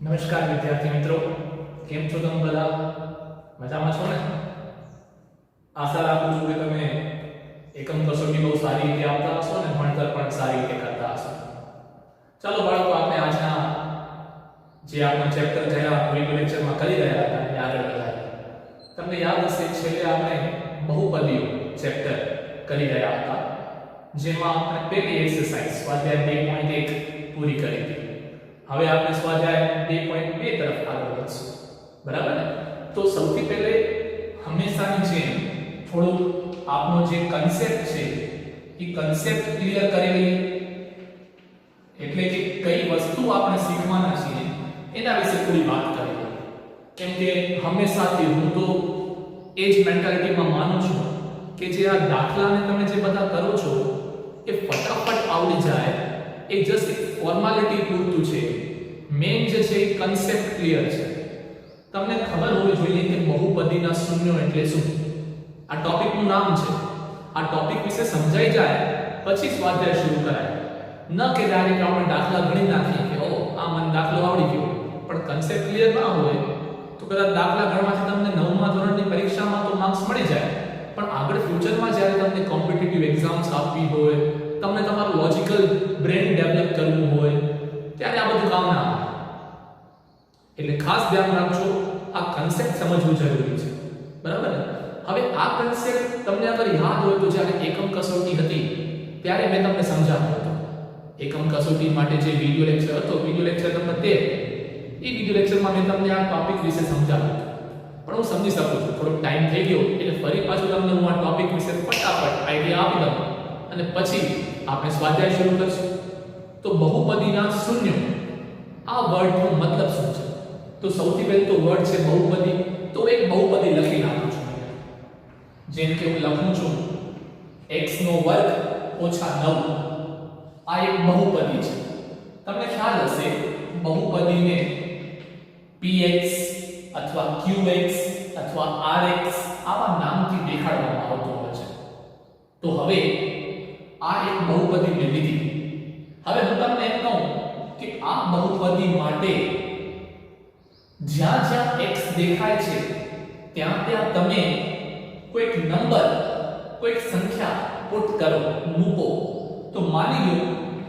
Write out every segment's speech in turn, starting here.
નમસ્કાર વિદ્યાર્થી મિત્રો, કેમ છો તમે બધા? મજામાં છો ને? આશા રાખું છું કે તમે એકમ કસોટી બહુ સારી રીતે આપતા હશો ને ભણતર પણ સારી રીતે કરતા હશો. ચાલો બાળકો, આપણે આજના જે આપણા ચેપ્ટર થયા વિડિયો લેક્ચરમાં કરી રહ્યા હતા એને આગળ વધારીએ. તમને યાદ હશે છેલ્લે આપણે બહુપદીઓ ચેપ્ટર કરી રહ્યા હતા, જેમાં આપણે પહેલી એક્સરસાઇઝ સ્વાધ્યાય 2.1 પૂરી કરી હતી. હવે આપણે સ્વાધ્યાય 2.2 તરફ આગળ વધશું. બરાબર ને? તો સૌથી પહેલે હંમેશાની જેમ થોડું આપણો જે કન્સેપ્ટ છે એ કન્સેપ્ટ ક્લિયર કરી લઈએ. એટલે કે કઈ વસ્તુ આપણે શીખવાના છીએ એના વિશે થોડી વાત કરી લઈએ. કેમ કે હંમેશાથી હું તો એ જ મેન્ટાલિટીમાં માનું છું કે જે આ દાખલાને તમે જે બધા કરો છો એ ફટાફટ આવડી જાય એ જસ્ટ એક ફોર્માલિટી પૂરતું છે. મેઇન જે છે એ કન્સેપ્ટ ક્લિયર છે. તમને ખબર હોવી જોઈએ કે બહુપદીના શૂન્યો એટલે શું. આ ટોપિકનું નામ છે. આ ટોપિક વિશે સમજાઈ જાય પછી સ્વાધ્યાય શરૂ કરાય. ન કે ડાયરેક્ટ આપણે દાખલા ગણી નાખીએ કે ઓ આ મને દાખલો આવડી ગયો, પણ કન્સેપ્ટ ક્લિયર ના હોય તો કદાચ દાખલા ગણવાથી તમને 9મા ધોરણની પરીક્ષામાં તો માર્ક્સ મળી જાય, પણ આગળ ફ્યુચરમાં જ્યારે તમને કોમ્પિટિટિવ એક્ઝામ્સ આપવી હોય, તમને તમારું લોજિકલ બ્રેન ડેવલપ કરવું હોય, ત્યારે આ બધું કામ ના આવે. એટલે ખાસ ધ્યાન રાખજો, આ કન્સેપ્ટ સમજવું જરૂરી છે. બરાબર ને? હવે આ કન્સેપ્ટ તમને અગર યાદ હોય તો જ્યારે એકમ કસોટી હતી ત્યારે મેં તમને સમજાવ્યો હતો. એકમ કસોટી માટે જે વિડિયો લેક્ચર હતો, વિડિયો લેક્ચર નંબર 13, એ વિડિયો લેક્ચરમાં મેં તમને આ ટોપિક વિશે સમજાવ્યું હતું. પણ હું સમજી શકું છું થોડો ટાઈમ થઈ ગયો એટલે ફરી પાછું તમને હું આ ટોપિક વિશે ફટાફટ આઈડિયા આપી દઉં અને પછી આપણે સ્વાધ્યાય શરૂ કરીશું. તો બહુપદીના શૂન્યો, આ વર્ડનો મતલબ શું છે? તો સૌથી પહેલું તો વર્ડ છે બહુપદી. તો એક બહુપદી લખી નાખું છું. જેમ કે હું લખું છું x નો વર્ગ ઓછા 9. આ એક બહુપદી છે. તમને ખ્યાલ હશે બહુપદીને px અથવા qx અથવા rx આવા નામથી દેખાડવામાં આવતું હોય છે. તો હવે આ એક બહુપદી મેં લીધી. હવે હું તમને એમ કહું કે આ બહુપદી માટે જ્યાં જ્યાં x દેખાય છે ત્યાં ત્યાં તમે કોઈક નંબર, કોઈક સંખ્યા પુટ કરો, મૂકો. તો માની લો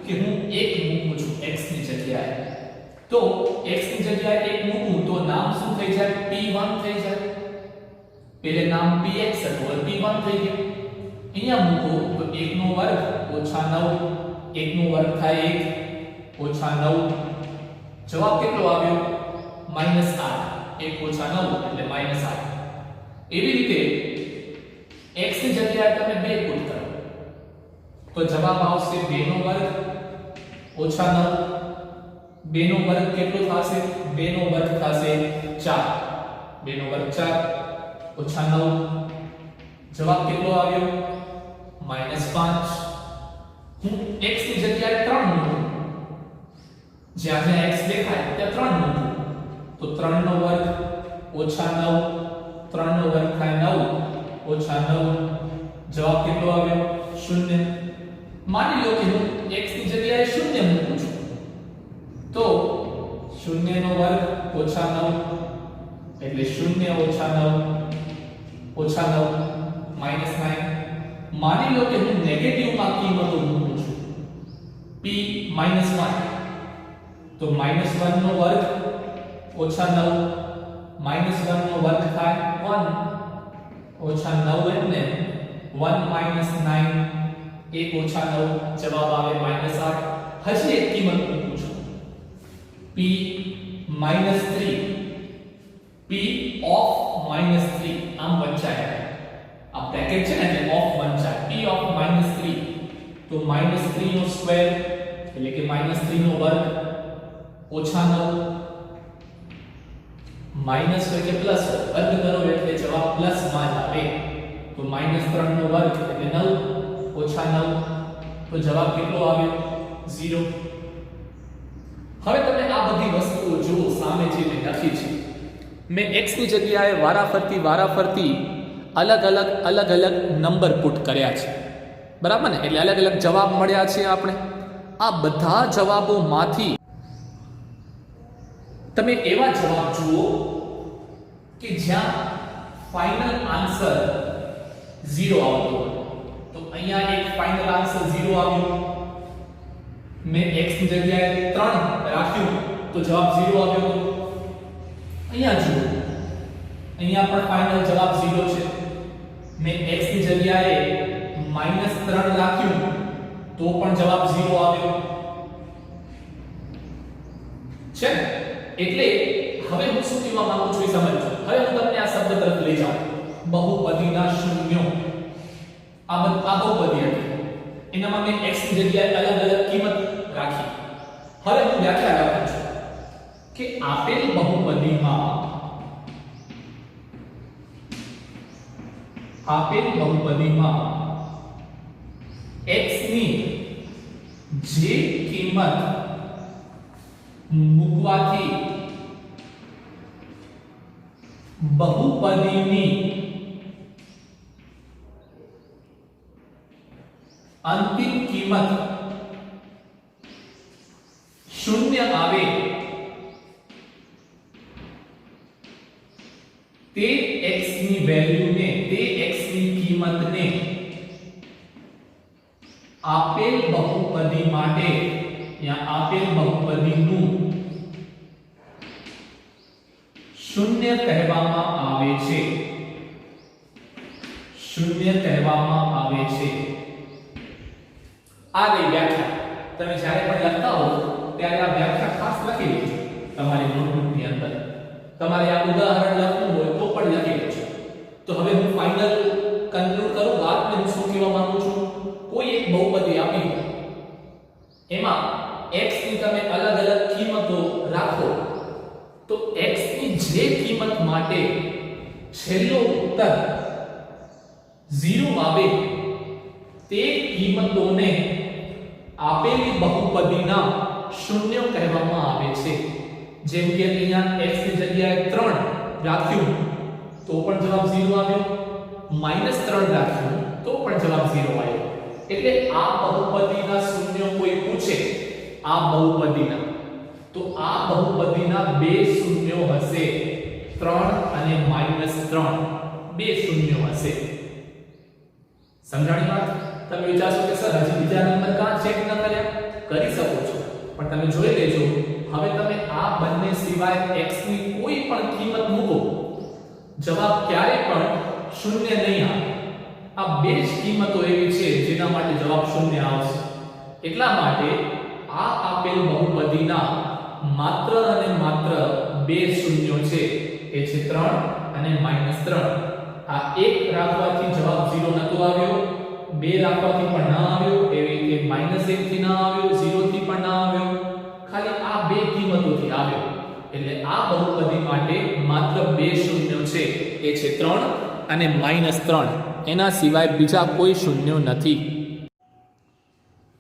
કે હું 1 મૂકું છું x ની જગ્યાએ. તો x ની જગ્યાએ 1 મૂકું તો નામ શું થઈ જાય? p1 થઈ જાય. પેલે નામ px હતું, હવે p1 થઈ ગયું. અહીંયા મૂકો તો 1 નો વર્ગ ઓછા 9. 1 નો વર્ગ થાય 1 ઓછા 9. જવાબ કેટલો આવ્યો? -8. 1 ઓછા 9 એટલે -8. એવી રીતે x ની જગ્યાએ તમે 2 પુટ કરો તો જવાબ આવશે 2 નો વર્ગ ઓછા 9. 2 નો વર્ગ કેટલો થશે? 2 નો વર્ગ થશે 4. 2 નો વર્ગ 4 ઓછા 9. જવાબ કેટલો આવ્યો? -5. હું x ની જગ્યાએ 3 મૂકું. જ્યાં જ્યાં x દેખાય ત્યાં 3 મૂકું તો 3 નો વર્ગ ઓછા 9. 3 નો વર્ગ થાય 9 ઓછા 9. જવાબ કેટલો આવ્યો? 0. માની લો કે હું x ની જગ્યાએ 0 મૂકું છું તો 0 નો વર્ગ ઓછા 9 એટલે 0 ઓછા 9 ઓછા 9 -9. માની લો કે હું નેગેટિવ માં કિંમતો મૂકું છું p -1 તો -1 નો વર્ગ ઓછા 9 -1 નો વર્ગ થાય 1 ઓછા 9 એટલે 1 - 9 1 ઓછા 9 જવાબ આવે -8. હજી એક કિંમત મૂકું છું p -3. p of -3 આમ વંચાય. આ બ્રેકેટ છે ને એટલે ઓફ વંચાય. p of -3 તો -3 નો સ્ક્વેર એટલે કે -3 નો વર્ગ ઓછા 9. માઈનસ હોય કે પ્લસ હોય, વર્ગ કરો એટલે જવાબ પ્લસ માં જ આવે. તો -3 નો વર્ગ એટલે 9 ઓછા 9 તો જવાબ કેટલો આવ્યો? 0. હવે તમે આ બધી વસ્તુઓ જુઓ સામે જે મેં લખી છે. મેં x ની જગ્યાએ વારાફરતી અલગ અલગ નંબર પુટ કર્યા છે. બરાબર ને? એટલે અલગ અલગ જવાબ મળ્યા છે આપણે. આ બધા જવાબોમાંથી તમે એવા જવાબ જુઓ કે જ્યાં ફાઇનલ આન્સર 0 આવતો હોય. તો અહીંયા એક ફાઇનલ આન્સર 0 આવ્યો. મેં x ની જગ્યાએ 3 રાખ્યું તો જવાબ 0 આવ્યો. અહીંયા જુઓ, અહીંયા પણ ફાઇનલ જવાબ 0 છે. મેં x ની જગ્યાએ -3 રાખ્યું તો પણ જવાબ 0 આવ્યો છે. એટલે હવે હું શું કહેવા માંગુ છું એ સમજો. હવે હું તમને આ શબ્દ તરફ લઈ જાઉં, બહુપદીના શૂન્યો. આ બહુપદી હતી, એનામાં મેં x ની જગ્યાએ અલગ અલગ કિંમત રાખી. હવે હું વ્યાખ્યા લખું છું કે આપેલ બહુપદીમાં x ની જે કિંમત મૂકવાથી બહુપદીની અંતિમ કિંમત 0 આવે તે x ની વેલ્યુને, તે x ની કિંમતને આપેલ બહુપદી માટે યા આપેલ બહુપદીનું 0 કહેવામાં આવે છે. 0 કહેવામાં આવે છે. આ રહી વ્યાખ્યા. તમે જ્યારે પણ લખતા હો ત્યારે આ વ્યાખ્યા ખાસ લખી લેજો તમારી નોટબુકની અંદર. તમારે આ ઉદાહરણ લખવું હોય તો પણ લખી લેજો. તો હવે હું ફાઇનલ કન્ક્લુડ કરું વાતને. હું શું કહેવા માંગુ છું, કોઈ એક બહુપદી આપી હોય, એમાં x ની તમે અલગ અલગ કિંમતો રાખો, તો x ની જે કિંમત માટે છેલ્લો ઉત્તર 0 આવે તે કિંમતોને આપેલી બહુપદીના શૂન્ય કહેવામાં આવે છે. જેમ કે અહીંયા x ની જગ્યાએ 3 રાખ્યું તો પણ જવાબ 0 આવ્યો, -3 રાખ્યું તો પણ જવાબ 0 આવ્યો. એટલે આ બહુપદીના શૂન્ય કોઈ પૂછે, આ બહુપદીના, તો આ બહુપદીના બે શૂન્યો હશે, 3 અને -3, બે શૂન્યો હશે. સમજાણી વાત? તમે વિચારશો કે સર હજી બીજા નંબર કાં ચેક ન કર્યા? કરી શકો છો, પણ તમે જોઈ લેજો. હવે તમે આ બંને સિવાય x ની કોઈ પણ કિંમત મૂકો, જવાબ ક્યારે પણ 0 નહીં આવે. આ બે જ કિંમતો એવી છે જેના માટે જવાબ 0 આવશે. એટલા માટે આ આપેલ બહુપદીના માત્ર અને માત્ર બે શૂન્યો છે, એ છે 3 અને -3. આ એક રાખવાથી જવાબ 0 નતો આવ્યો, બે રાખવાથી પણ ના આવ્યો, એવી રીતે -1 થી ના આવ્યો, 0 થી પણ ના આવ્યો, ખાલી આ બે કિંમતોથી આવ્યો. એટલે આ બહુપદી માટે માત્ર બે શૂન્યો છે, એ છે 3 અને -3. એના સિવાય બીજા કોઈ શૂન્યો નથી.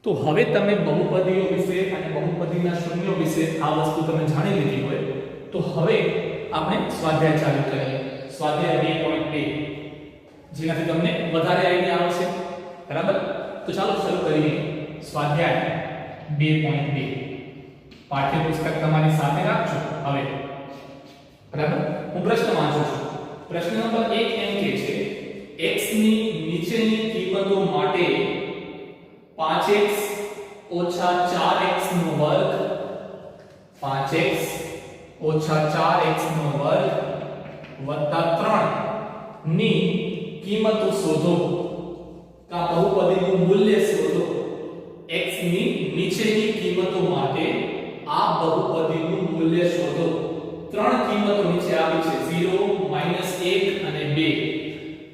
તો હવે તમે બહુપદીઓ વિશે અને બહુપદીના શૂન્યો વિશે આ વસ્તુ તમે જાણી લીધી હોય, તો હવે આપણે સ્વાધ્યાય ચાલુ કરીએ. સ્વાધ્યાય 2.2, જેનાથી તમને વધારે આઈડિયા આવશે. બરાબર? તો ચાલો શરૂ કરીએ. સ્વાધ્યાય 2.2. પાઠ્યપુસ્તક તમારી સાથે રાખજો. હવે બરાબર, હું પ્રશ્ન વાંચું છું. પ્રશ્ન નંબર 1 એમ કહે છે, x ની નીચેની કિંમતો માટે 5x - 4x નો વર્ગ 5x - 4x નો વર્ગ વત્તા 3 ની કિંમતો શોધો. કા બહુપદીનું મૂલ્ય શોધો. x ની નીચેની કિંમતો માટે આ બહુપદીનું મૂલ્ય શોધો. 3 કિંમતો નીચે આપી છે, 0 -1 અને 2.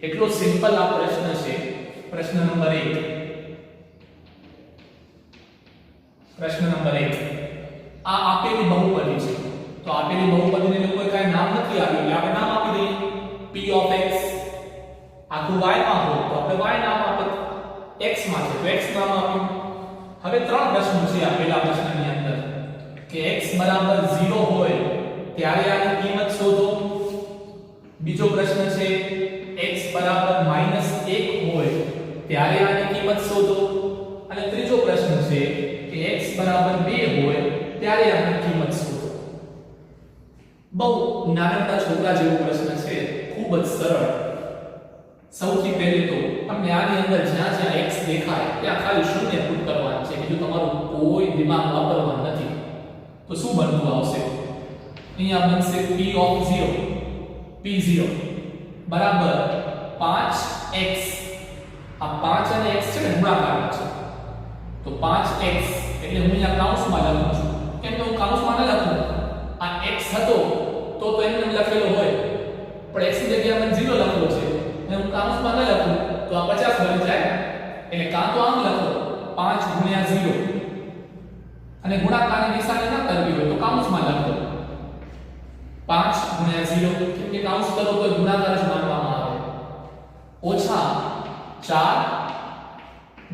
એટલો સિમ્પલ આ પ્રશ્ન છે. પ્રશ્ન નંબર 1. પ્રશ્ન નંબર 1. આ આપેલી બહુપદી છે. તો આપેલી બહુપદીને જો કોઈ કાંઈ નામ નથી આપ્યું, એટલે આપણે નામ આપી દઈએ p of x. આખું y માં હોય તો આપણે y નામ આપીએ. x માં છે તો x નામ આપ્યું. હવે 3 પ્રશ્નો છે આપેલા પ્રશ્નની અંદર કે x બરાબર 0 હોય ત્યારે આની કિંમત શોધો. બીજો પ્રશ્ન છે x બરાબર -1 હોય ત્યારે આની કિંમત શોધો. અને ત્રીજો પ્રશ્ન છે કે x બરાબર 2 હોય ત્યારે આની કિંમત શોધો. નાનકડા છોકરા જેવો પ્રશ્ન છે, ખૂબ જ સરળ. સૌથી પહેલે તો તમને આની અંદર જ્યાં જ્યાં x દેખાય ત્યાં ખાલી શૂન્ય પુટ કરવાનું છે, બીજું તમારું કોઈ દિમાગ વાપરવાનું નથી. તો શું બનતું આવશે? અહીંયા બનશે p0 બરાબર 5x. આ 5 અને x છે ને ગુણાકાર છે, તો 5x એટલે હું અહીંયા કૌંસમાં લખું છું. કેમ કે હું કૌંસમાં ન લખું, આ x હતો તો એમને લખેલો હોય, પણ x ની જગ્યાએ મને 0 લખેલો છે અને હું કૌંસમાં ન લખું તો આ 50 બની જાય. એટલે કાં તો આમ લખો 5 ગુણ્યા 0 અને ગુણાકારની નિશાની ન કરવી હોય તો કૌંસમાં લખો 5 ગુણ્યા 0, કેમ કે કૌંસ કરો તો ગુણાકાર જ માનવામાં આવે, ઓછા 4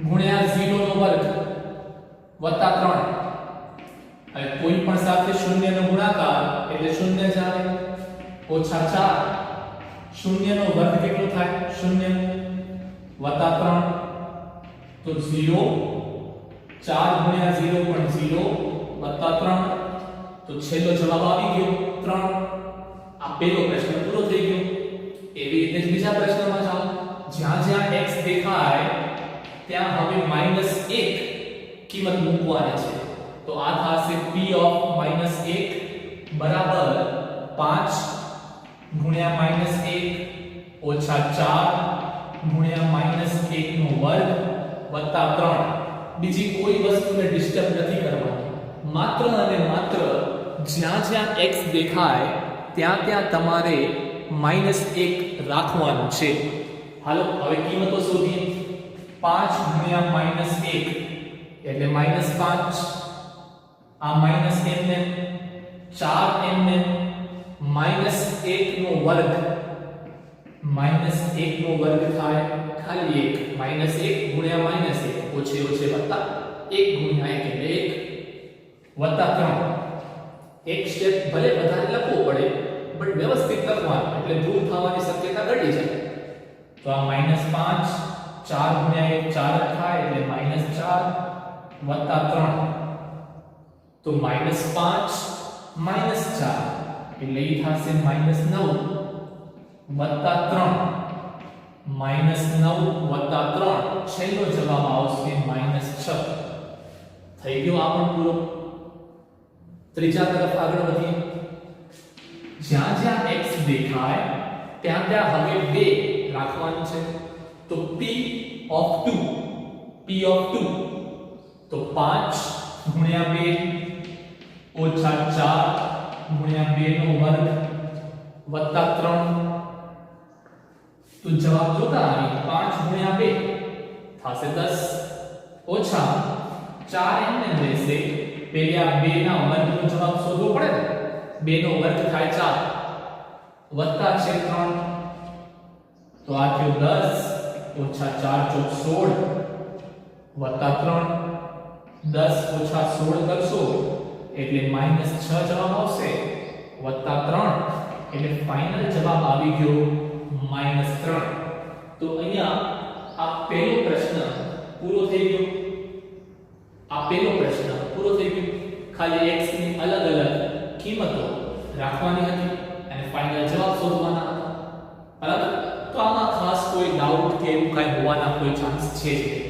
ગુણ્યા 0 નો વર્ગ વત્તા 3. હવે કોઈ પણ સાથે શૂન્ય નો ગુણાકાર એટલે શૂન્ય જ આવે, ઓછા 4 શૂન્ય નો વર્ગ કેટલો થાય? શૂન્ય વત્તા 3 તો 0. 4 ગુણ્યા 0 પણ 0 વત્તા 3 તો છેલ્લો જવાબ આવી ગયો 3. આ પહેલો પ્રશ્ન પૂરો થઈ ગયો. એવી રીતે જ બીજા પ્રશ્નમાં જાઓ. જ્યાં જ્યાં x દેખાય ત્યાં હવે -1 કિંમત મૂકવાની છે. તો આ થશે p ઓફ -1 બરાબર 5 ગુણ્યા -1 ઓછા 4 ગુણ્યા -1 નો વર્ગ વત્તા 3. બીજી કોઈ વસ્તુને ડિસ્ટર્બ નથી કરવાની, માત્ર અને માત્ર જ્યાં જ્યાં x દેખાય ત્યાં ત્યાં તમારે -1 રાખવાનું છે. હાલો હવે કિંમતો શોધીએ. 5 ગુણ્યા -1 એટલે -5, આ -n 4n -1 નો વર્ગ, -1 નો વર્ગ થાય ખાલી 1, -1 ગુણ્યા -1 ઓછે ઓછે વત્તા 1 ગુણ્યા 1 એટલે 1 વત્તા 3. એક સ્ટેપ ભલે વધારે લખવો પડે બટ વ્યવસ્થિત લખવાનું એટલે ભૂલ થવાની શક્યતા ઘટી જાય. તો આ -5 4 ગુણ્યા 1 4 થાય એટલે -4 વત્તા 3 તો -5 -4 એટલે ઈ થશે -9 વત્તા 3 -9 વત્તા 3 છેલ્લો જવાબ આવશે -6. થઈ ગયો આ પણ પૂરો. ત્રીજા તરફ આગળ વધીએ. જ્યાં જ્યાં x દેખાય ત્યાં ત્યાં હવે 2 રાખવાનું છે. તો p of 2 તો 5 ગુણ્યા 2 ઓછા 4 ગુણ્યા 2 નો વર્ગ વત્તા 3. તો જવાબ જોતા આવી 5 ગુણ્યા 2 થશે 10 ઓછા 4 એમને રહેશે. પેલી આ 2 ના વર્ગનો જવાબ શોધવો પડે ને, 2 નો વર્ગ થાય 4 વત્તા છે 3 તો આ થયો 10 ઓછા 4 ચોક 16 વત્તા 3 10 ઓછા 16 કરશો એટલે -6 જવાબ આવશે વત્તા 3 એટલે ફાઇનલ જવાબ આવી ગયો -3. તો અહીંયા આ પહેલો પ્રશ્ન પૂરો થઈ ગયો. આ પહેલો પ્રશ્ન પૂરો થઈ ગયો. ખાલી x ની અલગ અલગ કિંમતો રાખવાની હતી અને ફાઇનલ જવાબ શોધવાના હતા. બરાબર? તો આમાં ખાસ કોઈ ડાઉટ કે એવું કાંઈ હોવાના કોઈ ચાન્સ છે જ નહીં.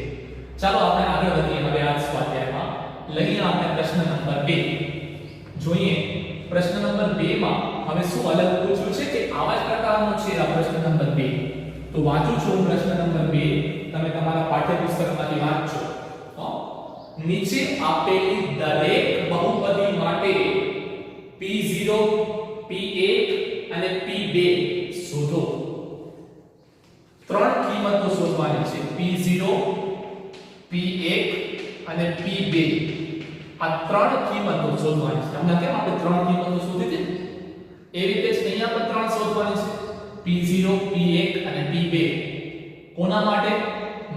ચાલો આપણે આગળ વધીએ. હવે આ સ્વાધ્યાયમાં લઈએ આપણે પ્રશ્ન નંબર 2. જોઈએ પ્રશ્ન નંબર 2 માં હવે શું અલગ પૂછ્યું છે કે આવા જ પ્રકારનો છે આ પ્રશ્ન નંબર 2. તો વાંચું છું પ્રશ્ન નંબર 2, તમે તમારા પાઠ્યપુસ્તકમાંથી વાંચો. નીચે આપેલી દરેક બહુપદી માટે p0 p1 અને p2 શોધો. ત્રણ કિંમતો શોધવાની છે, p0 p1 અને p2. આ ત્રણ કિંમતો શોધવાની છે. હમણાં કેમ આપણે ત્રણ કિંમતો શોધી હતી એ રીતે જ અહીંયા પણ ત્રણ શોધવાની છે, p0 p1 અને p2. કોના માટે?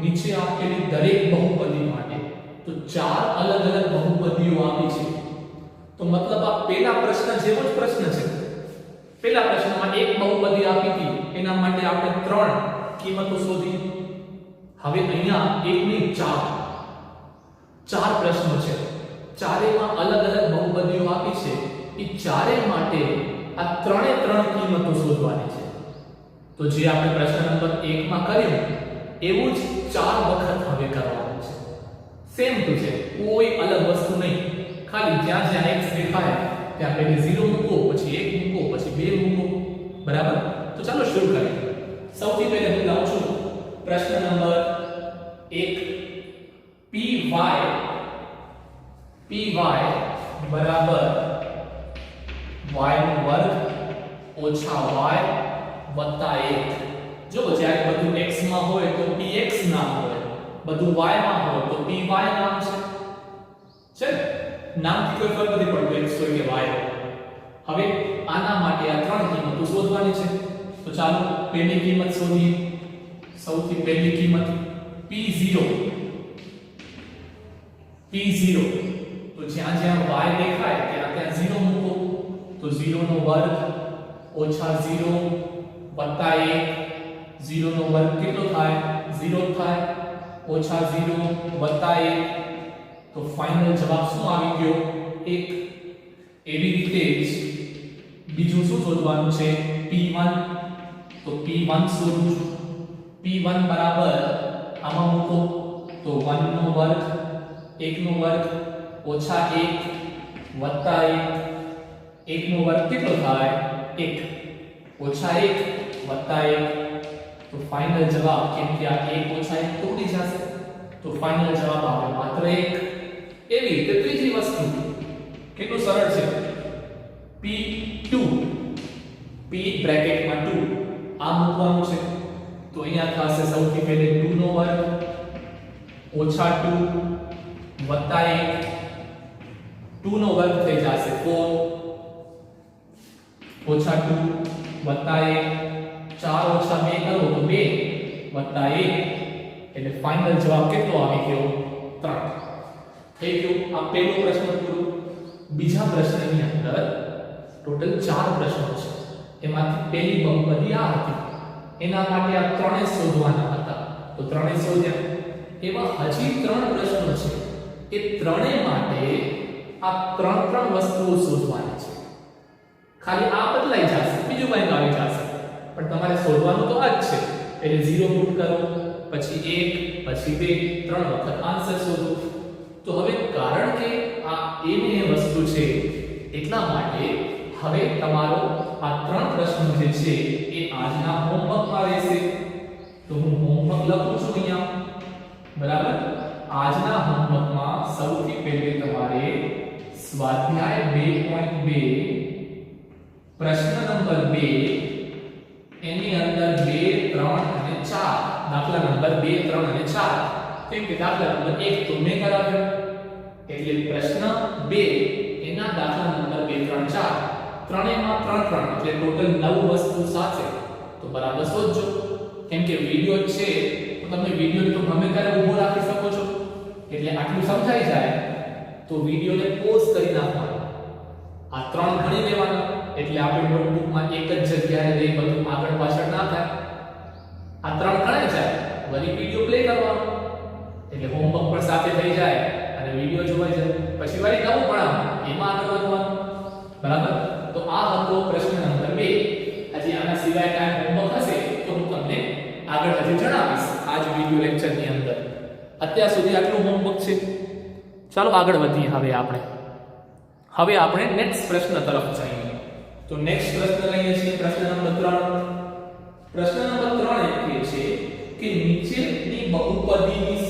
નીચે આપેલી દરેક બહુપદી માટે. તો ચાર અલગ અલગ બહુપદીઓ આપી છે. તો મતલબ આ પહેલા પ્રશ્ન જેવો જ પ્રશ્ન છે. પહેલા પ્રશ્નમાં એક બહુપદી આપી હતી, એના માટે આપણે ત્રણ કિંમતો શોધી. હવે અહીંયા એક ની ચાર પ્રશ્નો છે. ચારેયમાં અલગ અલગ બહુપદીઓ આપી છે. એ ચારેય માટે આ ત્રણે ત્રણ કિંમતો શોધવાની છે. તો જે આપણે પ્રશ્ન નંબર 1 માં કર્યું એવું જ 4 વખત હવે કરવાનું છે. સેમ ટુ સેમ, કોઈ અલગ વસ્તુ નહીં. ખાલી જ્યાં જ્યાં x દેખાય ત્યાં પહેલા 0 મૂકો, પછી 1 મૂકો, પછી 2 મૂકો. બરાબર? તો ચાલો શરૂ કરીએ. સૌથી પહેલા હું લાવું છું પ્રશ્ન નંબર 1. py બરાબર y નો વર્ગ ઓછા y વત્તા 1. જો જ્યારે બધું x માં હોય તો px નામ હોય, બધું y માં હોય તો py નામ છે. નામથી કોઈ ફરક નથી પડતો x હોય કે y હોય. હવે આના માટે આ ત્રણ કિંમતો શોધવાની છે. તો ચાલો પહેલી કિંમત શોધીએ. સૌથી પહેલી કિંમત p0. તો જ્યાં જ્યાં y દેખાય ત્યાં ત્યાં 0 મૂકો. તો 0 નો વર્ગ ઓછા 0 વત્તા 1. 0 નો વર્ગ કેટલો થાય? 0 થાય. ઓછા 0 વત્તા 1. તો ફાઇનલ જવાબ શું આવી ગયો? 1. એવી રીતે જ બીજું શું શોધવાનું છે? p1. તો p1 શોધું છું. p1 બરાબર આમાં મૂકો તો 1 નો વર્ગ 1 નો વર્ગ ઓછા 1 વત્તા 1. 1 નો વર્ગ કેટલો થાય? 1. ઓછા 1 વત્તા 1. તો ફાઇનલ જવાબ, કેમ કે આ 1 ઓછા 1 તોડી જશે, તો ફાઇનલ જવાબ આવે માત્ર 1. એવી રીતે ત્રીજી વસ્તુ કેટલું સરળ છે. p2 p બ્રેકેટમાં 2 આ મૂકવાનું છે. તો અહીંયા થશે સૌથી પહેલે 2 નો વર્ગ ઓછા 2 વત્તા 1. 2 નો વર્ગ થઈ જશે 4 ઓછા 2 વત્તા 1. 4 ઓછા 2 કરો તો 2 વત્તા 1. એટલે ફાઇનલ જવાબ કેટલો આવી ગયો? 3. થઈ ગયું. આ પહેલો પ્રશ્ન પૂરો. બીજા પ્રશ્નની અંદર ટોટલ 4 પ્રશ્નો છે. એમાંથી પહેલી બહુપદી આ હતી. એના માટે આ ત્રણે શોધવાના હતા. તો ત્રણે શોધ્યા. એમાં હજી 3 પ્રશ્નો છે. એ ત્રણે માટે આ ત્રણ વસ્તુઓ શોધવાની છે. ખાલી આ બદલાઈ જશે, બીજું કંઈક આવી જશે, પણ તમારે શોધવાનું તો આ જ છે. એટલે 0 પુટ કરો, પછી 1, પછી 2, 3 વખત આન્સર શોધો. તો હવે કારણ કે આ એની વસ્તુ છે એટલા માટે હવે તમારો આ 3 પ્રશ્નો જે છે એ આજના હોમવર્કમાં રહેશે. તો હું હોમવર્ક લખું છું અહીંયા. બરાબર? આજના હોમવર્કમાં સૌથી પહેલે તમારે સ્વાધ્યાય 2.2 પ્રશ્ન નંબર 2 એની અંદર 2, 3 અને 4 દાખલા નંબર 2, 3 અને 4. કેમ કે દાખલા નંબર 1 તો મેં કરાવ્યો, એટલે પ્રશ્ન 2 એના દાખલા નંબર 2, 3, 4 ત્રણેયમાં 3 એટલે ટોટલ 9 વસ્તુ સાથે. તો બરાબર શોધજો. કેમ કે વિડિયો છે તો તમે વિડિયો તો ગમે ત્યારે ઊભો રાખી શકો છો. એટલે આટલું સમજાઈ જાય તો વિડિયોને પોઝ કરી નાખવાનો. આ 3 ગણી લેવાના. એટલે આપણી નોટબુકમાં એક જ જગ્યાએ રહી બધું આગળ પાછળ ના થાય. આ 3 ગણાઈ જાય વળી વિડિયો પ્લે કરવાનો. એટલે હોમવર્ક પણ સાથે થઈ જાય અને વિડિયો જોવાઈ જાય. પછી વળી નવું ભણાવવાનું, એમાં આગળ વધવાનું. બરાબર? તો આ હતો પ્રશ્ન નંબર 2. હજી આના સિવાય કાંઈ હોમવર્ક હશે તો હું તમને આગળ હજી જણાવીશ આ જ વિડિયો લેક્ચરની અંદર. અત્યાર સુધી આટલું હોમવર્ક છે. ચાલો આગળ વધીએ. હવે આપણે નેક્સ્ટ પ્રશ્ન તરફ જઈએ. તો નેક્સ્ટ પ્રશ્ન લઈએ છીએ પ્રશ્ન નંબર 3. પ્રશ્ન નંબર 3 એ કહે છે કે નીચેની બહુપદીની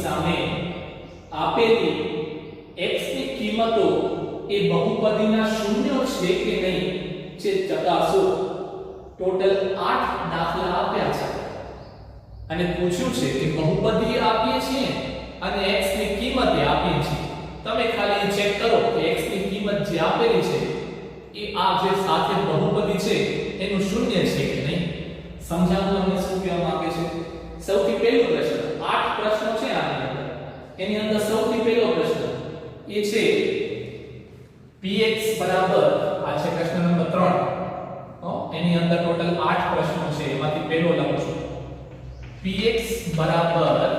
સામે આપેલી x ની કિંમતો એ બહુપદીના શૂન્યો છે કે નહીં જે ચકાસો. ટોટલ 8 દાખલા આપ્યા છે અને પૂછ્યું છે કે બહુપદી આપીએ છીએ અને x ની કિંમતે આપીએ છીએ. તમે ખાલી ચેક કરો કે x ની કિંમત જે આપેલી છે એ આ જે સાથે બહુપદી છે એનું શૂન્ય છે કે નહીં. સમજાવું તમને શું કહેવા માંગે છે. સૌથી પહેલો પ્રશ્ન, 8 પ્રશ્નો છે આની અંદર. એની અંદર સૌથી પહેલો પ્રશ્ન એ છે px બરાબર આ છે પ્રશ્ન નંબર 3. એની અંદર ટોટલ 8 પ્રશ્નો છે. એમાંથી પહેલો લખું છું. px બરાબર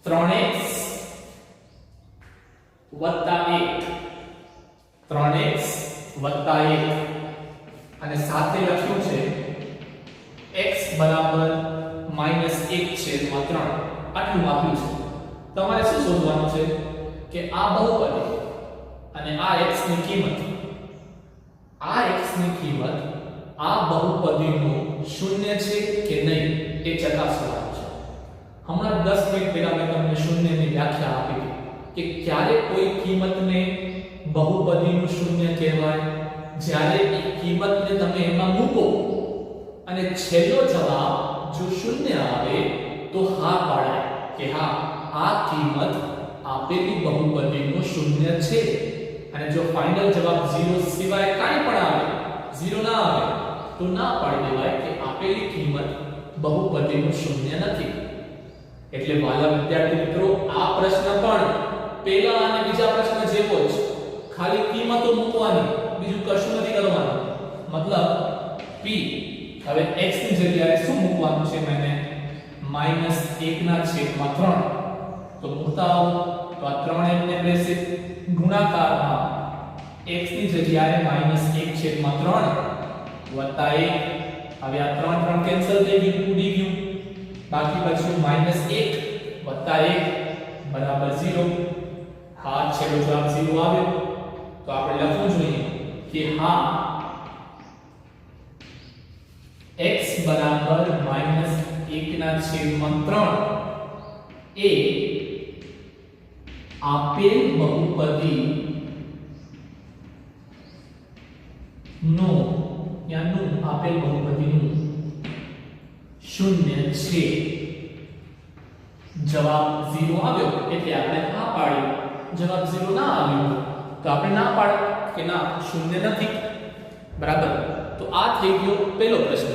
3x વત્તા 1. 3x વત્તા 1 અને સાથે લખ્યું છે x બરાબર -1 છેદમાં 3 આટલું આપ્યું છે. તમારે શું શોધવાનું છે કે આ બહુપદી અને આ x ની કિંમત, આ x ની કિંમત આ બહુપદીનું શૂન્ય છે કે નહીં એ ચકાસવાનું છે. હમણાં 10 મિનિટ પહેલા મેં તમને શૂન્યની વ્યાખ્યા આપી કે ક્યારે કોઈ કિંમતને બહુપદીનું શૂન્ય કહેવાય જ્યારે એ કિંમતને તમે એમાં મૂકો અને છેલ્લો જવાબ જો શૂન્ય આવે તો હા પાડાય કે હા આ કિંમત આપેલી બહુપદીનું શૂન્ય છે. અને જો ફાઇનલ જવાબ 0 સિવાય કાંઈ પણ આવે, 0 ના આવે તો ના પાડી દેવાય કે આપેલી કિંમત બહુપદીનું શૂન્ય નથી. એટલે વાલા વિદ્યાર્થી મિત્રો, આ પ્રશ્ન પણ પહેલા અને બીજા પ્રશ્ન જેવો જ, ખાલી કિંમતો મૂકવાની, બીજું કશું નથી કરવાનું. મતલબ p હવે x ની જગ્યાએ શું મૂકવાનું છે મેને -1/3 તો મૂકતા આવો તો આ 3 એમને રહેશે ગુણાકારમાં x ની જગ્યાએ -1/3 વત્તા 1. હવે આ 3 કેન્સલ થઈ ગયું, ઉડી ગયું, બાકી બચ્યું -1 વત્તા 1 બરાબર 0. હા છેલ્લો જવાબ 0 આવ્યો તો આપણે લખવું જોઈએ કે હા x બરાબર -1/3 એ આપેલ બહુપદી નો યાનું આપેલ બહુપદીનું શૂન્ય છે. જવાબ 0 આવ્યો એટલે આપણે હા પાડ્યું. જવાબ 0 ના આવ્યો તો આપણે ના પાડ કે ના શૂન્ય નથી. બરાબર. તો આ થઈ ગયો પહેલો પ્રશ્ન.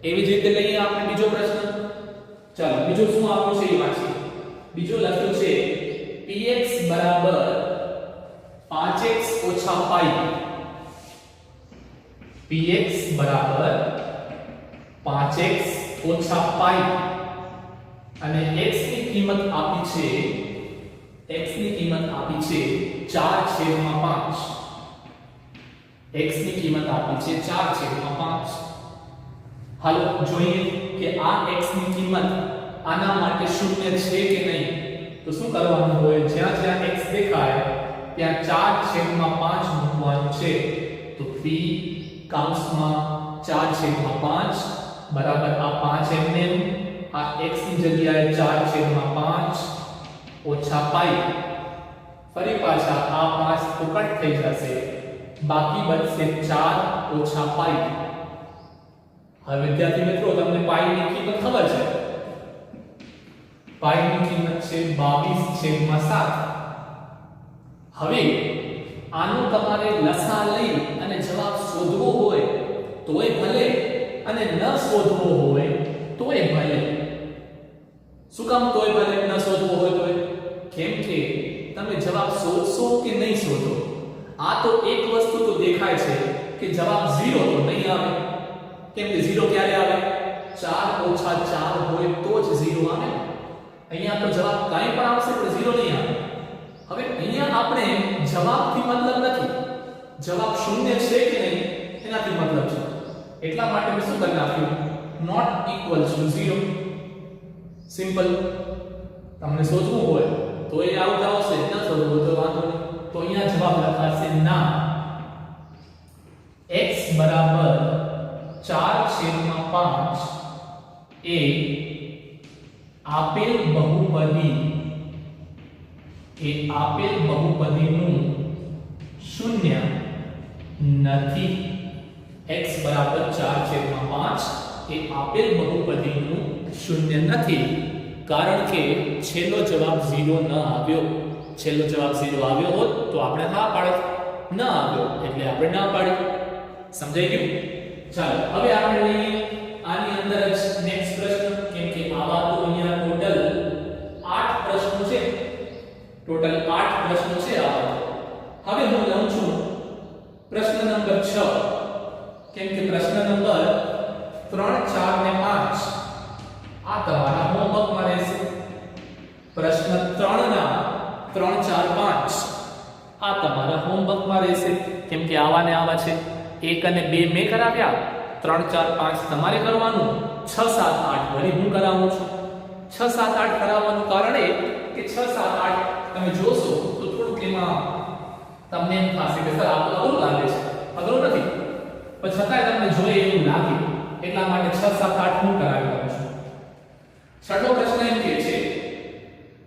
એવી જ રીતે લઈએ આપણે બીજો પ્રશ્ન. ચાલો બીજો શું આપ્યું છે એ વાંચીએ. બીજો લખ્યું છે px બરાબર 5x ઓછા π. px બરાબર 5x ઓછા π અને x ની કિંમત આપી છે, x ની કિંમત આપી છે 4/5. x ની કિંમત આપી છે 4/5. હાલો જોઈએ કે આ x ની કિંમત આના માટે શૂન્ય છે કે નહીં. તો શું કરવાનું હોય, જ્યાં જ્યાં x દેખાય ત્યાં 4/5 મૂકવાનું છે. તો p કૌંસમાં 4/5 બરાબર આ 5 એમને આ x ની જગ્યાએ 4/5 ઓછા π. ફરી પાછા આ 5 તો કટ થઈ જશે, બાકી બચશે 4 ઓછા π. હવે વિદ્યાર્થી મિત્રો, તમને π ની કિંમત ખબર છે. π ની કિંમત છે 22/7. હવે આનું તમારે લસા લઈ અને જવાબ શોધવો હોય તોય ભલે અને ન શોધવો હોય તોય ભલે. શું કામ તોય ભલે ન શોધવો હોય તોય? કેમ કે તમે જવાબ શોધશો કે નહીં શોધો, આ તો એક વસ્તુ તો દેખાય છે કે જવાબ 0 તો નહીં આવે. કેમ કે 0 ક્યારે આવે? 4 ઓછા 4 હોય તો જ 0 આવે. અહીંયા તો જવાબ કાંઈ પણ આવશે પણ 0 નહીં આવે. હવે અહીંયા આપણે જવાબથી મતલબ નથી, જવાબ શૂન્ય છે કે નહીં એનાથી મતલબ છે. એટલા માટે મેં શું કરી નાખ્યું, નોટ ઇક્વલ્સ ટુ 0. સિમ્પલ. તમને સોચવું હોય તો એ આવતા આવશે, ન સોચવું હોય તો વાંધો નહીં. તો અહીંયા જવાબ લખાશે ના. x બરાબર 4/5 એ આપેલ બહુપદીનું શૂન્ય નથી. x બરાબર 4/5 એ આપેલ બહુપદીનું શૂન્ય નથી, કારણ કે છેલ્લો જવાબ 0 ન આવ્યો. છેલ્લો જવાબ 0 આવ્યો હોત તો આપણે હા પાડત, ન આવ્યો એટલે આપણે ના પાડી. સમજાઈ ગયું? ચાલો હવે આપણે લઈએ આની અંદર જ નેક્સ્ટ પ્રશ્ન. કેમ કે આવા તો અહીંયા ટોટલ 8 પ્રશ્નો છે. ટોટલ 8 પ્રશ્નો છે આવા. હવે હું લઉં છું પ્રશ્ન નંબર 6. કેમ કે પ્રશ્ન નંબર 3, 4 ને 5 આ તમારા હોમવર્કમાં રહેશે. પ્રશ્ન 3 ના 3, 4, 5 આ તમારા હોમવર્કમાં રહેશે, કેમ કે આવા ને આવા છે. 1 અને 2 મેં કરાવ્યા, 3 4 5 તમારે કરવાનું, 6 7 8 વળી હું કરાવું છું. 6 7 8 કરાવવાનું કારણ એ કે 6 7 8 તમે જોશો તો થોડુંક એમાં તમને એમ થશે કે સર આ તો અઘરું લાગે છે. અઘરું નથી, પણ છતાંય તમને જોઈએ એવું લાગે એટલા માટે 6 7 8 હું કરાવી દઉં છું. છઠ્ઠો પ્રશ્ન એમ કહે છે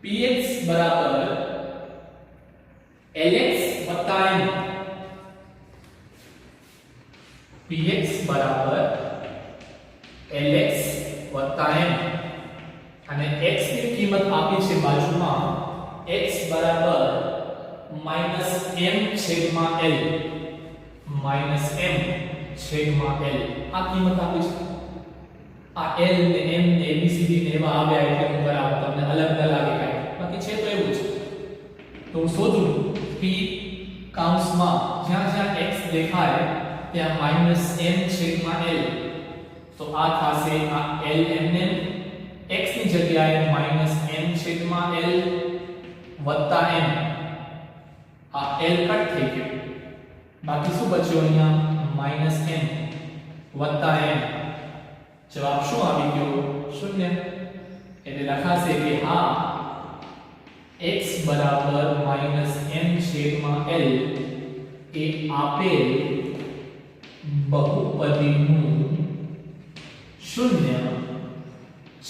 px બરાબર lx m. px બરાબર lx m અને x ની કિંમત આપી છે બાજુમાં x બરાબર -m/l -m/l આ કિંમત આપી છે. આ l ને m ને abcd ને એવા આવ્યા એટલે હું બરાબર તમને અલગ ન લાગે કાંઈ, બાકી છે તો એવું છે. તો હું શોધું p કૌંસમાં જ્યાં જ્યાં x દેખાય ત્યાં -m/l, તો આ થશે આ l m x ની જગ્યાએ -m/l વત્તા m, આ l કટ થઈ ગયો, બાકી શું બચ્યું અહીંયા -m વત્તા m. જવાબ શું આવી ગયો? 0. એટલે લખાશે કે હા x બરાબર -m/l એ આપેલ બહુપદીનું શૂન્ય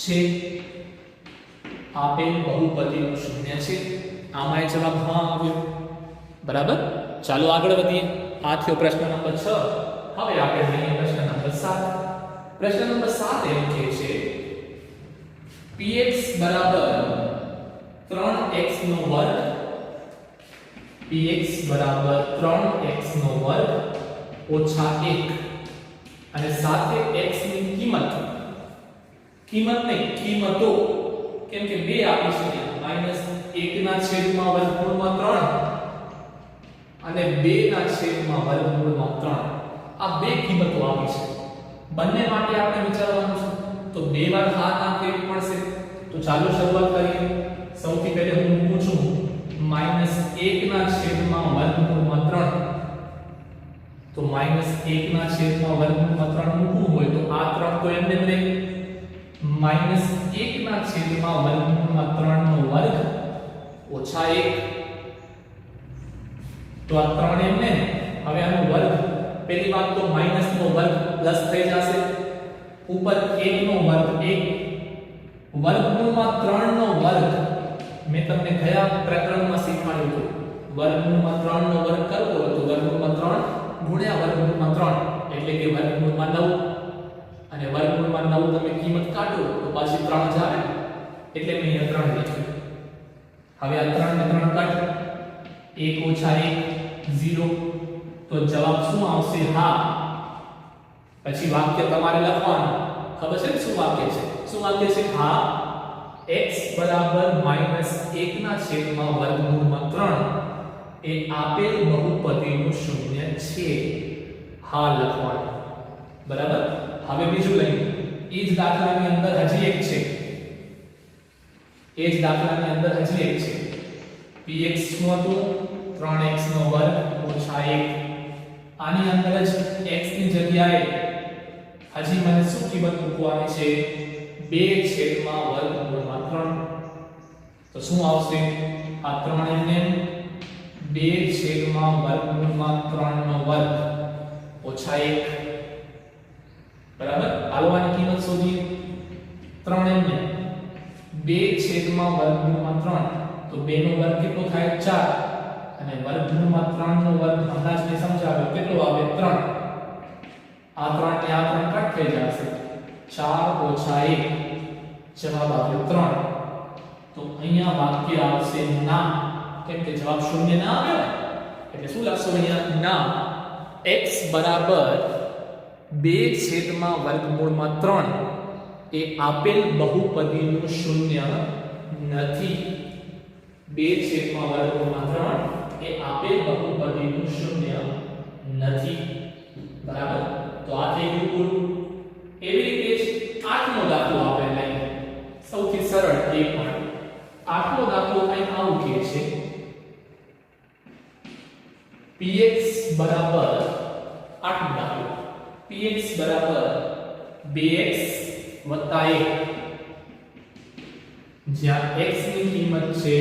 છે. આપેલ બહુપદીનું શૂન્ય છે. આમાં જવાબ હા આવ્યો. બરાબર. ચાલો આગળ વધીએ. આ થયો પ્રશ્ન નંબર 6. હવે આપણે જોઈએ પ્રશ્ન નંબર 7. પ્રશ્ન નંબર 7 એમ કહે છે px બરાબર 3x નો વર્ગ, px બરાબર 3x નો વર્ગ ઓછા 1 અને સાથે x ની કિંમત નહીં કિંમતો, કેમ કે બે આપી છે -1 ના છેદમાં વર્ગમૂળમાં 3 અને 2 ના છેદમાં વર્ગમૂળમાં 3 આ બે કિંમતો આપી છે. બંને માટે આપણે વિચારવાનું છે તો બે વાર હા ના કેવી પડશે. તો ચાલો શરૂઆત કરીએ. સૌથી પહેલે હું મૂકું છું -1 ના છેદમાં વર્ગમૂળમાં 3, તો -1 ના છેદમાં વર્ગમૂળમાં 3 મૂકવું હોય તો આ 3 તો એમને રહે, -1 ના છેદમાં વર્ગમૂળમાં 3 નો વર્ગ ઓછા 1, તો આ 3 એમને. હવે આનો વર્ગ, પહેલી વાત તો માઈનસ નો વર્ગ પ્લસ થઈ જશે, ઉપર 1 નો વર્ગ 1, વર્ગમૂળમાં 3 નો વર્ગ મેં તમને કયા પ્રકરણમાં શીખવાડ્યું હતું? વર્ગમૂળમાં 3 નો વર્ગ કરવો હોય તો વર્ગમૂળમાં 3 ગુણ્યા વર્ગમૂળમાં 3 એટલે કે વર્ગમૂળમાં 9, અને વર્ગમૂળમાં 9 તમે કિંમત કાઢો તો પાછી 3 જ આવે, એટલે મેં અહીંયા 3 લખ્યું. હવે આ 3 ને 3 કાઢો, 1 ઓછા 1 0, તો જવાબ શું આવશે? હા. પછી વાક્ય તમારે લખવાનું. ખબર છે શું વાક્ય છે? શું વાક્ય છે? હા x બરાબર -1 ના છેદમાં વર્ગમૂળમાં 3 એ આપેલ બહુપદીનું શૂન્ય છે. હા લખવાનું. બરાબર. હવે બીજું લઈએ. એ જ દાખલાની અંદર હજી એક છે. px શું હતું? 3x નો વર્ગ ઓછા 1. આની અંદર જ x ની જગ્યાએ હજી મને શું કિંમત મૂકવાની છે? 2 છેદમાં વર્ગમૂળમાં 3. તો શું આવશે? આ 3 ને 2 છેદમાં વર્ગમૂળમાં 3 નો વર્ગ ઓછા 1. બરાબર. આલવાની કિંમત શોધીએ. 3 ને 2 છેદમાં વર્ગમૂળમાં 3, તો 2 નો વર્ગ કેટલો થાય? 4, અને વર્ગમૂળમાં 3 નો વર્ગ હમણાં જ મેં સમજાવ્યો કેટલો આવે? 3. આ 3 ને આ 3 કટ થઈ જશે, 4 ઓછા 1, જવાબ આવ્યો 3. તો અહીંયા વાક્ય આવશે ના, કેમ કે જવાબ શૂન્ય ના આવ્યો ને, એટલે શું લખશો અહીંયા? ના. x બરાબર 2 છેદમાં વર્ગમૂળમાં 3 એ આપેલ બહુપદીનું શૂન્ય નથી. 2 છેદમાં વર્ગમૂળમાં 3 એ આપેલ બહુપદીનું શૂન્ય નથી. બરાબર. તો આ થઈ ગયું પૂરું. એવી રીતે જ 8મો દાખલો આપણે લઈએ. સૌથી સરળ એ પણ 8મો દાખલો કંઈક આવું કહે છે px બરાબર 8 દાખલો px બરાબર 2x + 1 જ્યાં x ની કિંમત છે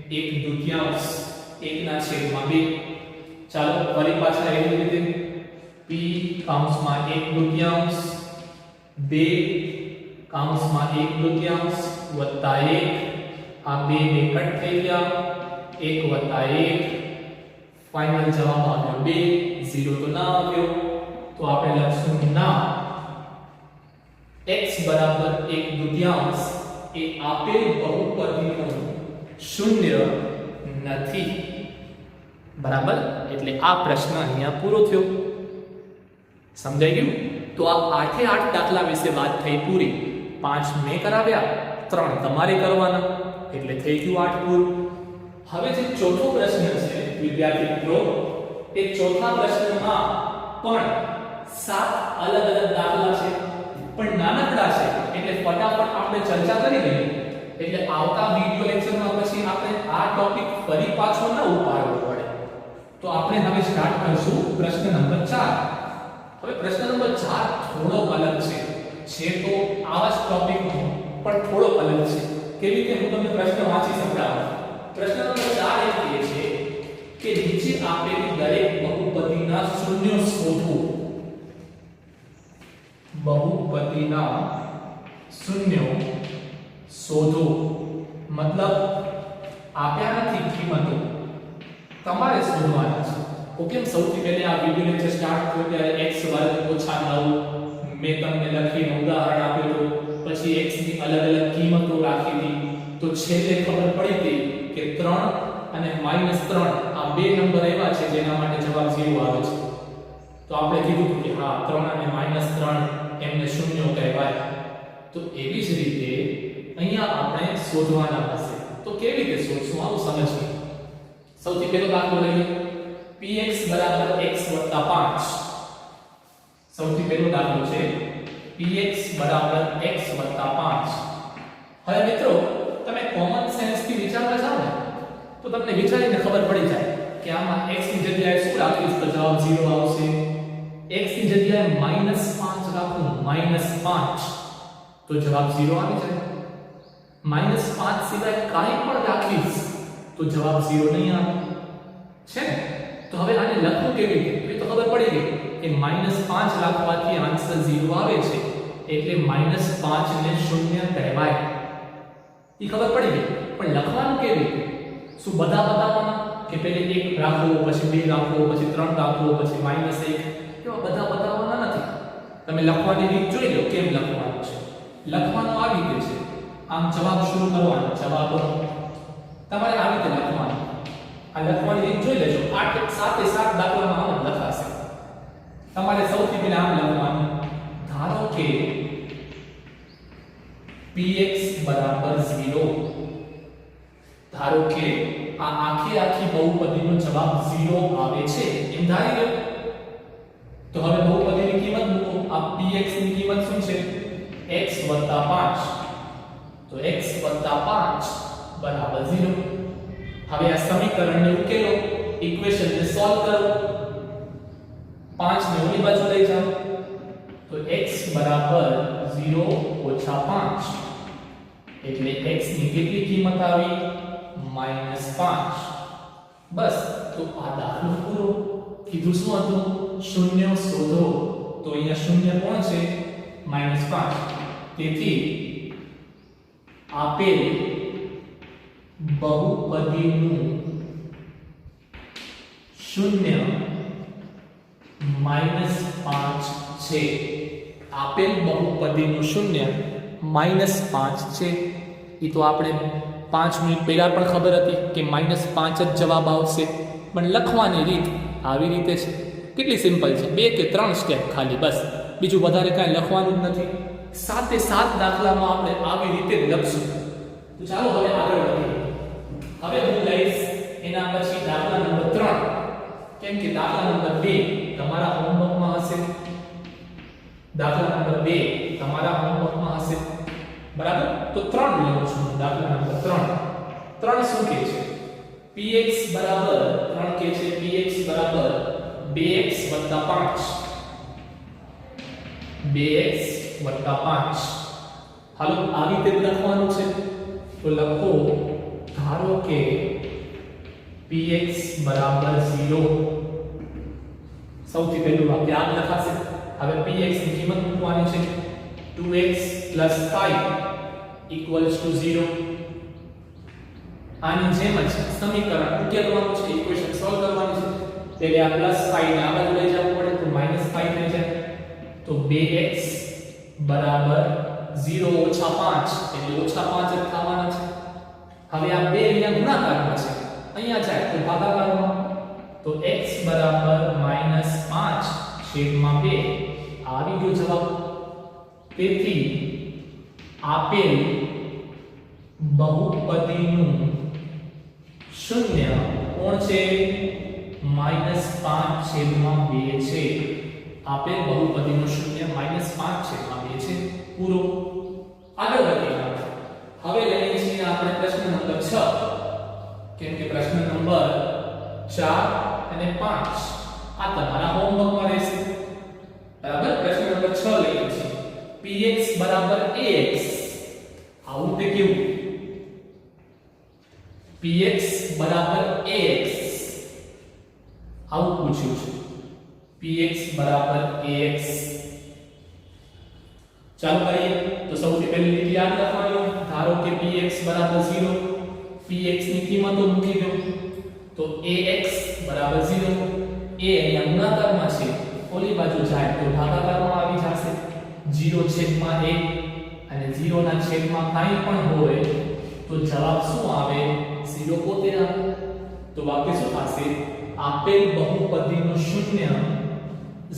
1/2 1 ના છેદમાં 2 ચાલો ફરી પાછા એવી રીતે p કૌંસમાં 1/2 2 કૌંસમાં 1/2 વત્તા 1 આ 2 ને કટ થઈ ગયા 1 વત્તા 1 ફાઇનલ જવાબ આવ્યો 2 0 તો ના આવ્યો તો આપણે લખશું ના x બરાબર 1/2 એ આપેલ બહુપદીનું શૂન્ય નથી બરાબર એટલે આ પ્રશ્ન અહીંયા પૂરો થયો સમજાઈ ગયું તો આ 8 8 દાખલા વિશે વાત થઈ પૂરી 5 મેં કરાવ્યા 3 તમારે કરવાના એટલે થઈ ગયું 8 પૂરું હવે જે ચોથો પ્રશ્ન છે વિદ્યાર્થી મિત્રો એ ચોથા પ્રશ્નમાં પણ 7 અલગ અલગ દાખલા છે પણ નાનકડા છે એટલે ફટાફટ આપણે ચર્ચા કરી લઈએ એટલે આવતા વિડિયો લેક્ચરમાં પછી આપણે આ ટોપિક ફરી પાછો ન ઉપાડવો પડે તો આપણે હવે સ્ટાર્ટ કરશું પ્રશ્ન નંબર 4 હવે પ્રશ્ન નંબર 4 થોડો અલગ છે તો આવા જ ટોપિકનો પણ થોડો અલગ છે કેવી રીતે હું તમને પ્રશ્ન વાંચી સંભળાવું પ્રશ્ન નંબર 4 એ કહે છે કે નીચે આપેલી દરેક બહુપદીના શૂન્ય શોધો બહુપદીના શૂન્યો શોધો મતલબ આપ્યા નથી કિંમતો તમારે શોધવાના છે ઓકે સૌથી પહેલા આ વિડિયો લેક્ચર સ્ટાર્ટ થયો ત્યારે x વર્ગ ઓછા 9 મેં તમને લખીને ઉદાહરણ આપ્યું પછી x ની અલગ અલગ કિંમતો રાખી હતી તો છેલ્લે ખબર પડી હતી કે 3 અને -3 આ બે નંબર એવા છે જેના માટે જવાબ 0 આવે છે તો આપણે કીધું કે હા 3 અને -3 એમને શૂન્ય કહેવાય તો એવી જ રીતે અહીંયા આપણે શોધવાના હશે તો કેવી રીતે શોધશું આવું સમજીએ સૌથી પહેલો દાખલો લઈએ px બરાબર x + 5 સૌથી પહેલો દાખલો છે px બરાબર x + 5 હવે મિત્રો તમે કોમન સેન્સ થી વિચારવા જાવ ને તો તમને વિચારીને ખબર પડી જાય કે આમાં x ની જગ્યાએ શું રાખીશ તો જવાબ 0 આવશે x ની જગ્યાએ -5 રાખું -5 તો જવાબ 0 આવી જાય -5 સિવાય કાંઈ પણ રાખીશ તો જવાબ 0 નહીં આવે છે ને તો હવે આને લખવું કેવી રીતે એ તો ખબર પડી ગઈ કે -5 રાખવાથી આન્સર 0 આવે છે એટલે -5 ને શૂન્ય કહેવાય એ ખબર પડી ગઈ પણ લખવાનું કેવી રીતે શું બધા બતાવવાના કે પહેલે 1 રાખો પછી 2 રાખો પછી 3 રાખો પછી -1 એવા બધા બતાવવાના નથી તમે લખવાની રીત જોઈ લો કેમ લખવાનું છે લખવાનું આવી રીતે છે આમ જવાબ શરૂ કરવાનો જવાબ તમારે આવી રીતે લખવાનું આ લખવાની રીત જોઈ લેજો 8 7 7 દાખલામાં આમ લખાશે તમારે સૌથી પહેલા આમ લખવાનું ધારો કે px બરાબર 0 ધારો કે આ આખી બહુપદીનો જવાબ 0 આવે છે એમ ધારી લો તો હવે બહુપદીની કિંમત મૂકો આ px ની કિંમત શું છે x + 5 તો x + 5 બરાબર 0 હવે આ સમીકરણને ઉકેલો ઇક્વેશનને સોલ્વ કરો 5 ને ઓલી બાજુ લઈ જાઓ તો x બરાબર 0 - 5 એટલે x ની કેટલી કિંમત આવી -5 બસ તો આ દાખલો પૂરો કીધું શું હતું શૂન્ય શોધો તો અહીંયા શૂન્ય કોણ છે -5 તેથી આપેલ બહુપદીનું શૂન્ય -5 છે આપેલ બહુપદીનું શૂન્ય -5 છે એ તો આપણે 5 મિનિટ પહેલા પણ ખબર હતી કે -5 જ જવાબ આવશે પણ લખવાની રીત આવી રીતે છે કેટલી સિમ્પલ છે 2 કે 3 સ્ટેપ ખાલી બસ બીજું વધારે કાંઈ લખવાનું જ નથી 7 7 દાખલામાં આપણે આવી રીતે લખશું તો ચાલો હવે આગળ વધીએ હવે હું લઈશ એના પછી દાખલા નંબર 3 કેમ કે દાખલા નંબર 2 તમારા હોમવર્કમાં હશે દાખલા નંબર 2 તમારા હોમવર્કમાં હશે બરાબર તો 3 લઉં છું દાખલા નંબર 3 શું કહે છે px બરાબર 3 કે છે px બરાબર 2x 5 2x 5 હાલો આવી રીતે લખવાનું છે તો લખો ધારો કે px બરાબર 0 સૌથી પહેલું વાક્ય આ લખાશે હવે px ની કિંમત મૂકવાની છે 2x 5 0 આની જેમ જ સમીકરણ ઉકેલવાનું છે ઇક્વેશન સોલ્વ કરવાની છે એટલે આ +5 ને આગળ લઈ જવું પડે તો -5 થઈ જાય તો 2x બરાબર 0 - 5 એટલે -5 જ થવાના છે હવે આ બે અહીંયા ગુણાકારમાં છે અહીંયા જાય તો ભાગાકારમાં તો x બરાબર -5/2 આવી ગયો જવાબ તેથી આપેલ બહુપદીનું શૂન્ય કોણ છે -5/2 છે આપેલ બહુપદીનું શૂન્ય -5/2 છે પૂરો આગળ વધીએ હવે લઈએ છીએ આપણે પ્રશ્ન નંબર 6 કેમ કે પ્રશ્ન નંબર 4 અને 5 આ તમારા હોમવર્કમાં રહેશે બરાબર પ્રશ્ન નંબર 6 લઈએ છીએ px બરાબર ax આવું તે કેવું px બરાબર ax આવું પૂછ્યું છે px બરાબર ax ચાલો કરીએ તો સૌથી પહેલી રીતે યાદ રાખવાનું ધારો કે px બરાબર 0 px ની કિંમતો મૂકી દો તો ax બરાબર 0 a અહીંયા ગુણાકારમાં છે ઓલી બાજુ જાય તો ભાગાકારમાં આવી જશે 0/1 અને 0 ના છેદમાં કાંઈ પણ હોય તો જવાબ શું આવે 0 પોતે આવે તો વાક્ય શું થશે આપેલ બહુપદીનું શૂન્ય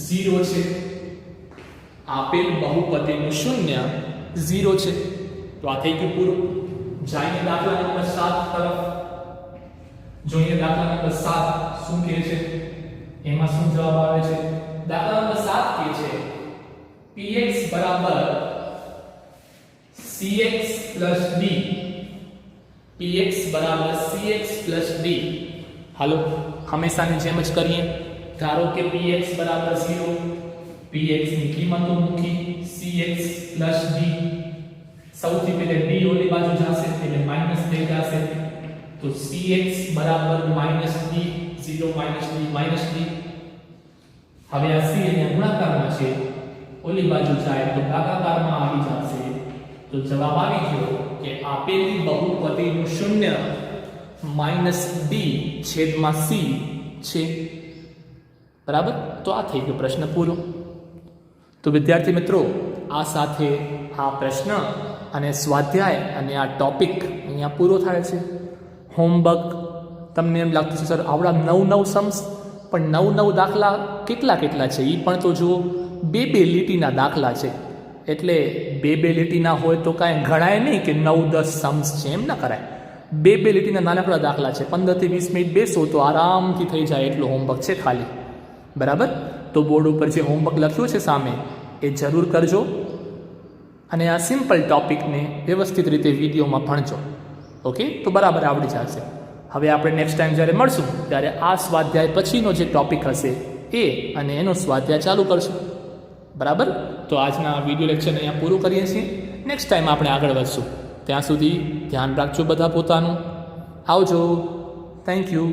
0 છે આપેલ બહુપદીનું શૂન્ય 0 છે તો આ થઈ ગયું પૂરું જાઈને દાખલા નંબર 7 તરફ જોઈએ દાખલા નંબર 7 શું કહે છે એમાં શું જવાબ આવે છે દાખલા નંબર 7 કહે છે px બરાબર cx + d px બરાબર cx + d હાલો હંમેશાની જેમ જ કરીએ ધારો કે px બરાબર 0 px ની કિંમતો મૂકી cx + d સૌથી પહેલે d ઓલી બાજુ જશે એટલે માઈનસ થઈ જશે તો cx બરાબર -d 0 - d -d હવે આ c અહીંયા ગુણાકારમાં છે ઓલી બાજુ જાય તો ભાગાકારમાં આવી જશે તો જવાબ આવી ગયો કે આપેલી બહુપદીનું શૂન્ય -d/c છે બરાબર તો આ થઈ ગયો પ્રશ્ન પૂરો તો વિદ્યાર્થી મિત્રો આ સાથે આ પ્રશ્ન અને સ્વાધ્યાય અને આ ટોપિક અહીંયા પૂરો થાય છે હોમવર્ક તમને એમ લાગતું છે સર આવડા 9 સમ્સ પણ 9 દાખલા કેટલા છે એ પણ તો જુઓ 2 લીટીના દાખલા છે એટલે 2 લીટીના હોય તો કાંઈ ગણાય નહીં કે 9-10 સમ્સ છે એમ ના કરાય 2 લીટીના નાનકડા દાખલા છે 15 થી 20 મિનિટ બેસો તો આરામથી થઈ જાય એટલું હોમવર્ક છે ખાલી બરાબર તો બોર્ડ ઉપર જે હોમવર્ક લખ્યું છે સામે એ જરૂર કરજો અને આ સિમ્પલ ટોપિકને વ્યવસ્થિત રીતે વિડીયોમાં ભણજો ઓકે તો બરાબર આવડી જશે હવે આપણે નેક્સ્ટ ટાઈમ જ્યારે મળશું ત્યારે આ સ્વાધ્યાય પછીનો જે ટોપિક હશે એ અને એનો સ્વાધ્યાય ચાલુ કરશું બરાબર તો આજના વિડીયો લેક્ચર અહીંયા પૂરું કરીએ છીએ નેક્સ્ટ ટાઈમ આપણે આગળ વધશું ત્યાં સુધી ધ્યાન રાખજો બધા પોતાનું આવજો થેન્ક યુ